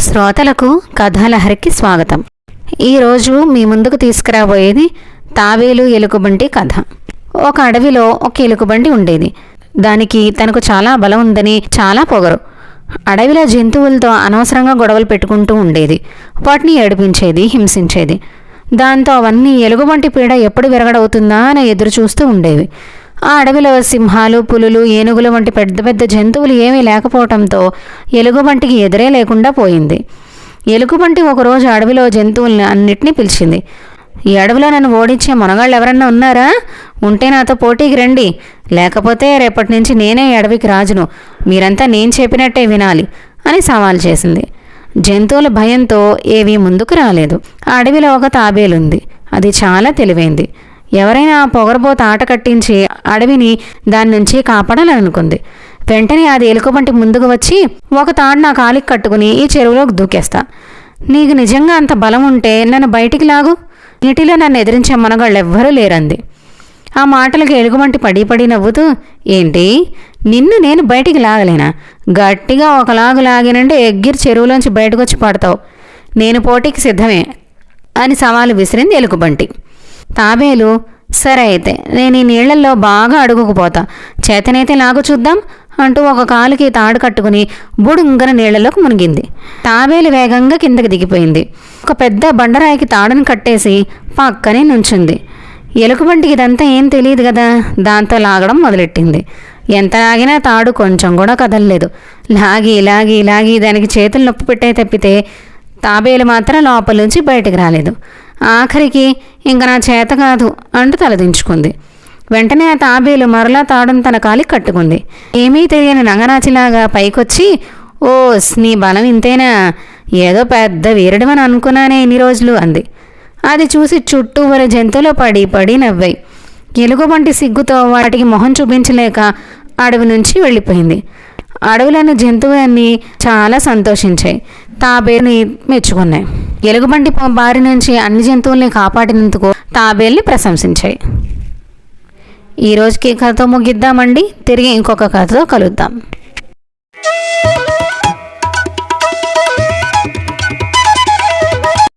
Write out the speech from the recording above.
శ్రోతలకు కథాలహరికి స్వాగతం. ఈరోజు మీ ముందుకు తీసుకురాబోయేది తాబేలు ఎలుకబంటి కథ. ఒక అడవిలో ఒక ఎలుకబంటి ఉండేది. దానికి తనకు చాలా బలం ఉందని చాలా పొగరు. అడవిలో జంతువులతో అనవసరంగా గొడవలు పెట్టుకుంటూ ఉండేది. వాటిని ఏడిపించేది, హింసించేది. దాంతో అవన్నీ ఎలుగుబంటి పీడ ఎప్పుడు విరగడవుతుందా అని ఎదురు చూస్తూ ఉండేవి. ఆ అడవిలో సింహాలు, పులులు, ఏనుగులు వంటి పెద్ద పెద్ద జంతువులు ఏమీ లేకపోవడంతో ఎలుగుబంటికి ఎదురే లేకుండా పోయింది. ఎలుగుబంటి ఒకరోజు అడవిలో జంతువుల్ని అన్నిటినీ పిలిచింది. ఈ అడవిలో నన్ను ఓడించే మనగాళ్ళు ఎవరన్నా ఉన్నారా? ఉంటే నాతో పోటీకి రండి, లేకపోతే రేపటి నుంచి నేనే అడవికి రాజును, మీరంతా నేను చెప్పినట్టే వినాలి అని సవాల్ చేసింది. జంతువుల భయంతో ఏవీ ముందుకు రాలేదు. ఆ అడవిలో ఒక తాబేలుంది. అది చాలా తెలివైంది. ఎవరైనా ఆ పొగరబోత ఆట కట్టించి అడవిని దాని నుంచి కాపాడాలనుకుంది. వెంటనే అది ఎలుకబంటి ముందుకు వచ్చి, ఒక తాడు నా కాలికి కట్టుకుని ఈ చెరువులోకి దూకేస్తా. నీకు నిజంగా అంత బలం ఉంటే నన్ను బయటికి లాగు, నీటిలో నన్ను ఎదిరించే మనగాళ్ళు ఎవ్వరూ లేరంది. ఆ మాటలకి ఎలుగుబంటి పడి నవ్వుతూ, ఏంటి, నిన్ను నేను బయటికి లాగలేనా? గట్టిగా ఒక లాగు లాగినంటే ఎగ్గిరి చెరువులోంచి బయటకు వచ్చి పడతావు. నేను పోటీకి సిద్ధమే అని సవాలు విసిరింది ఎలుగుబంటి. తాబేలు, సరే అయితే నేను ఈ నీళ్లలో బాగా అడుగుకుపోతా, చేతనైతే లాగు చూద్దాం అంటూ ఒక కాలుకి తాడు కట్టుకుని బుడుంగన నీళ్లలోకి మునిగింది. తాబేలు వేగంగా కిందకి దిగిపోయింది. ఒక పెద్ద బండరాయికి తాడును కట్టేసి పక్కనే నుంచుంది. ఎలుకబంటికి ఇదంతా ఏం తెలియదు కదా, దాంతో లాగడం మొదలెట్టింది. ఎంత లాగినా తాడు కొంచెం కూడా కదలలేదు. లాగి లాగి లాగి దానికి చేతులు నొప్పి పెట్టే తప్పితే తాబేలు మాత్రం లోపల నుంచి బయటకు రాలేదు. ఆఖరికి ఇంక నా చేత కాదు అంటూ తలదించుకుంది. వెంటనే ఆ తాబేలు మరలా తాడును తన కాలికి కట్టుకుంది. ఏమీ తెలియని నంగనాచిలాగా పైకొచ్చి, ఓ నీ బలం ఇంతేనా, ఏదో పెద్ద వీరుడమని అనుకున్నానే ఇన్ని రోజులు అంది. అది చూసి చుట్టూ వర జంతువులు పడి నవ్వాయి. ఎలుగుబంటి సిగ్గుతో వాటికి మొహం చూపించలేక అడవి నుంచి వెళ్ళిపోయింది. అడవులను జంతువులన్నీ చాలా సంతోషించాయి, తాబేలుని మెచ్చుకున్నాయి. ఎలుగుబంటి బారి నుంచి అన్ని జంతువుల్ని కాపాడినందుకు తాబేల్ని ప్రశంసించాయి. ఈ రోజుకి కథతో ముగిద్దామండి. తిరిగి ఇంకొక కథతో కలుద్దాం.